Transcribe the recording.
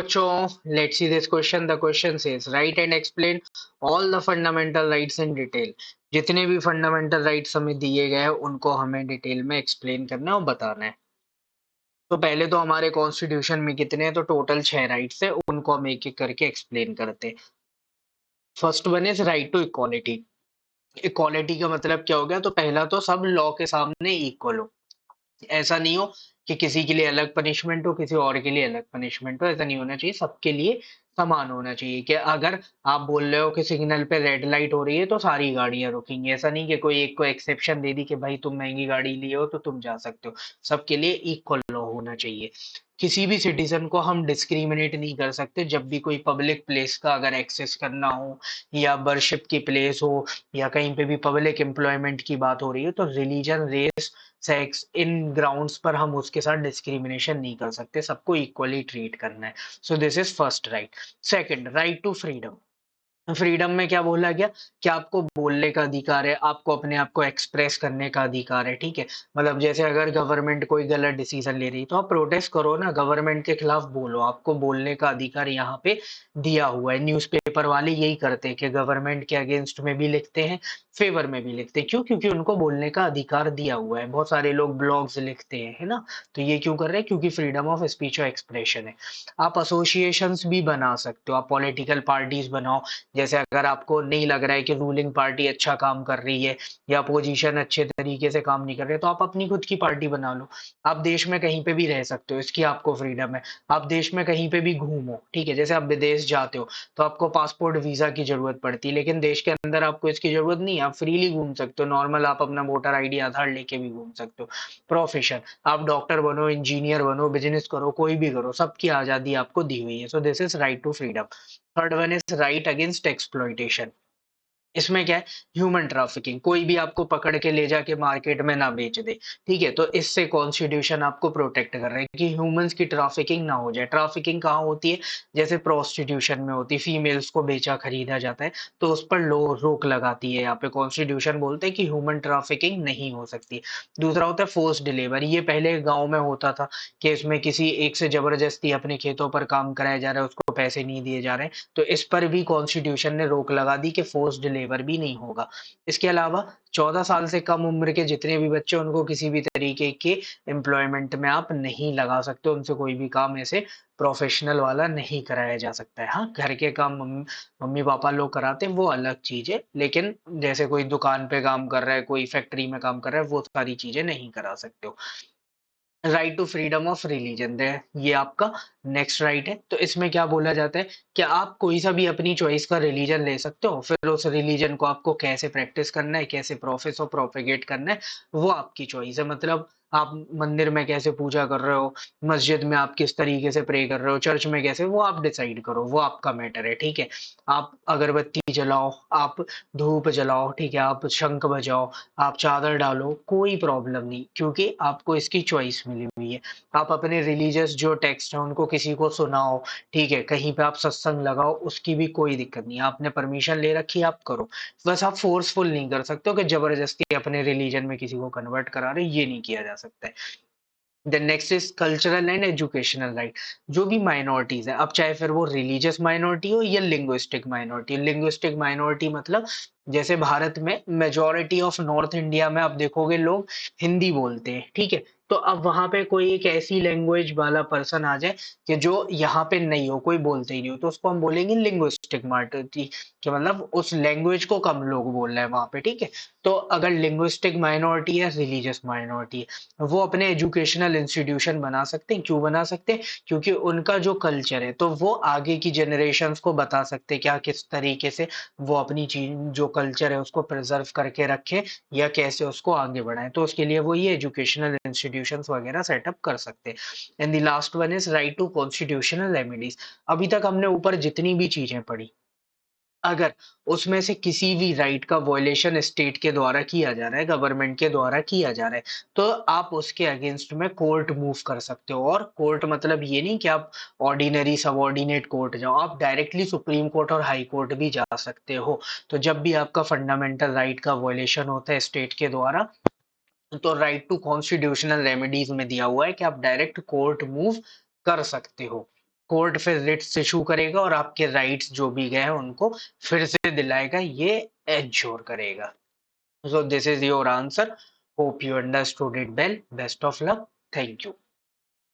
बच्चों, let's see this question. The question says, write and explain all the fundamental rights in detail. जितने भी fundamental rights हमें दिए गए हैं उनको हमें डिटेल में एक्सप्लेन करना है और बताना है। तो पहले तो हमारे कॉन्स्टिट्यूशन में कितने हैं, तो टोटल 6 राइट्स है, उनको हम एक एक करके एक्सप्लेन करते हैं। First one is right to equality. Equality का मतलब क्या हो गया? तो पहला तो सब लॉ के सामने इक्वल हो। ऐसा नहीं हो कि किसी के लिए अलग पनिशमेंट हो, किसी और के लिए अलग पनिशमेंट हो, ऐसा नहीं होना चाहिए। सबके लिए समान होना चाहिए कि अगर आप बोल रहे हो कि सिग्नल पे रेड लाइट हो रही है तो सारी गाड़ियां रुकेंगी। ऐसा नहीं कि कोई एक को एक्सेप्शन दे दी कि भाई तुम महंगी गाड़ी लिए हो तो तुम जा सकते हो। सबके लिए इक्वल लॉ होना चाहिए। किसी भी सिटीजन को हम डिस्क्रिमिनेट नहीं कर सकते। जब भी कोई पब्लिक प्लेस का अगर एक्सेस करना हो या वर्शिप की प्लेस हो या कहीं पे भी पब्लिक एम्प्लॉयमेंट की बात हो रही है, तो रिलीजन, रेस, सेक्स, इन ग्राउंड्स पर हम उसके साथ डिस्क्रिमिनेशन नहीं कर सकते। सबको इक्वली ट्रीट करना है। So this is first right. Second, right to freedom. Freedom में क्या बोला गया कि आपको बोलने का अधिकार है, आपको अपने आप को एक्सप्रेस करने का अधिकार है। ठीक है, मतलब जैसे अगर गवर्नमेंट कोई गलत डिसीजन ले रही है तो आप प्रोटेस्ट करो ना, गवर्नमेंट के खिलाफ बोलो। आपको बोलने का अधिकार यहाँ पे दिया हुआ है। न्यूज़पेपर वाले यही करते हैं कि गवर्नमेंट के अगेंस्ट में भी लिखते हैं, फेवर में भी लिखते हैं। क्यों? क्योंकि उनको बोलने का अधिकार दिया हुआ है। बहुत सारे लोग ब्लॉग्स लिखते हैं, है ना? तो ये क्यों कर रहे हैं? क्योंकि फ्रीडम ऑफ स्पीच और एक्सप्रेशन है। आप एसोसिएशंस भी बना सकते हो, आप पॉलिटिकल पार्टीज बनाओ। जैसे अगर आपको नहीं लग रहा है कि रूलिंग पार्टी अच्छा काम कर रही है या अपोजिशन अच्छे तरीके से काम नहीं कर रहे, तो आप अपनी खुद की पार्टी बना लो। आप देश में कहीं पे भी रह सकते हो, इसकी आपको फ्रीडम है। आप देश में कहीं पे भी घूमो, ठीक है? जैसे आप विदेश जाते हो तो आपको पासपोर्ट वीजा की जरूरत पड़ती है, लेकिन देश के अंदर आपको इसकी जरूरत नहीं है। आप फ्रीली घूम सकते हो, नॉर्मल आप अपना वोटर आईडी, आधार लेके भी घूम सकते हो। प्रोफेशन, आप डॉक्टर बनो, इंजीनियर बनो, बिजनेस करो, कोई भी करो, सबकी आजादी आपको दी हुई है। So this is right to freedom. Third one is right against exploitation. इसमें क्या है? Human trafficking. कोई भी आपको पकड़ के ले जाके मार्केट में ना बेच दे, ठीक है? तो इससे कॉन्स्टिट्यूशन आपको प्रोटेक्ट कर रहा है कि ह्यूमंस की ट्रैफिकिंग ना हो जाए। ट्रैफिकिंग कहाँ होती है? जैसे प्रोस्टिट्यूशन में होती है, फीमेल्स को बेचा खरीदा जाता है, तो उस पर लो रोक लगाती है। यहाँ पे कॉन्स्टिट्यूशन बोलते हैं कि ह्यूमन ट्रैफिकिंग नहीं हो सकती। दूसरा होता है फोर्स डिलीवरी। ये पहले गाँव में होता था कि इसमें किसी एक से जबरदस्ती अपने खेतों पर काम कराया जा रहा है, उसको पैसे नहीं दिए जा रहे हैं, तो इस पर भी कॉन्स्टिट्यूशन ने रोक लगा दी कि फोर्स डिलीवर भी नहीं होगा। इसके अलावा 14 साल से कम उम्र के जितने भी बच्चे, उनको किसी भी तरीके के एम्प्लॉयमेंट में आप नहीं लगा सकते। उनसे कोई भी काम ऐसे प्रोफेशनल वाला नहीं कराया जा सकता है। हाँ, घर के काम मम्मी पापा लोग कराते हैं, वो अलग चीज है। लेकिन जैसे कोई दुकान पे काम कर रहा है, कोई फैक्ट्री में काम कर रहा है, वो सारी चीजें नहीं करा सकते हो। Right to freedom of religion है, ये आपका नेक्स्ट राइट है। तो इसमें क्या बोला जाता है कि आप कोई सा भी अपनी चॉइस का रिलीजन ले सकते हो। फिर उस रिलीजन को आपको कैसे प्रैक्टिस करना है, कैसे प्रोफेस और प्रोपेगेट करना है, वो आपकी चॉइस है। मतलब आप मंदिर में कैसे पूजा कर रहे हो, मस्जिद में आप किस तरीके से प्रे कर रहे हो, चर्च में कैसे, वो आप डिसाइड करो, वो आपका मैटर है। ठीक है, आप अगरबत्ती जलाओ, आप धूप जलाओ, ठीक है, आप शंख बजाओ, आप चादर डालो, कोई प्रॉब्लम नहीं, क्योंकि आपको इसकी चॉइस मिली हुई है। आप अपने रिलीजियस जो टेक्स्ट हैं उनको किसी को सुनाओ, ठीक है, कहीं पे आप सत्संग लगाओ, उसकी भी कोई दिक्कत नहीं है। आपने परमिशन ले रखी है, आप करो। बस आप फोर्सफुल नहीं कर सकते हो कि जबरदस्ती अपने रिलीजन में किसी को कन्वर्ट करा रहे, ये नहीं किया जा सकता है। Then next is cultural and educational right. जो भी माइनॉरिटीज है, अब चाहे फिर वो रिलीजियस माइनॉरिटी हो या लिंग्विस्टिक माइनॉरिटी। लिंग्विस्टिक माइनॉरिटी मतलब जैसे भारत में मेजोरिटी ऑफ नॉर्थ इंडिया में आप देखोगे लोग हिंदी बोलते हैं, ठीक है? तो अब वहां पे कोई एक ऐसी लैंग्वेज वाला पर्सन आ जाए कि जो यहाँ पे नहीं हो, कोई बोलते ही नहीं हो, तो उसको हम बोलेंगे लिंग्विस्टिक माइनॉरिटी, कि मतलब उस लैंग्वेज को कम लोग बोल रहे हैं वहां पे, ठीक है? तो अगर लिंग्विस्टिक माइनॉरिटी है, रिलीजियस माइनॉरिटी है, वो अपने एजुकेशनल इंस्टीट्यूशन बना सकते हैं। क्यों बना सकते हैं? क्योंकि उनका जो कल्चर है, तो वो आगे की जनरेशन्स को बता सकते हैं क्या, किस तरीके से वो अपनी चीज जो कल्चर है उसको प्रिजर्व करके रखे या कैसे उसको आगे बढ़ाएं। तो उसके लिए वो ये एजुकेशनल इंस्टीट्यूशंस वगैरह सेटअप कर सकते हैं। And the last one is right to constitutional remedies. अभी तक हमने ऊपर जितनी भी चीजें पढ़ी, अगर उसमें से किसी भी राइट का वॉयलेशन स्टेट के द्वारा किया जा रहा है, गवर्नमेंट के द्वारा किया जा रहा है, तो आप उसके अगेंस्ट में कोर्ट मूव कर सकते हो। और कोर्ट मतलब ये नहीं कि आप ऑर्डिनरी सबऑर्डिनेट कोर्ट जाओ, आप डायरेक्टली सुप्रीम कोर्ट और हाई कोर्ट भी जा सकते हो। तो जब भी आपका फंडामेंटल राइट का वॉयलेशन होता है स्टेट के द्वारा, तो राइट टू कॉन्स्टिट्यूशनल रेमेडीज में दिया हुआ है कि आप डायरेक्ट कोर्ट मूव कर सकते हो। कोर्ट फिर रिट्स इशू करेगा और आपके राइट्स जो भी गए हैं उनको फिर से दिलाएगा, ये एंश्योर करेगा। So this is your answer. Hope you understood it well. Best of luck. Thank you.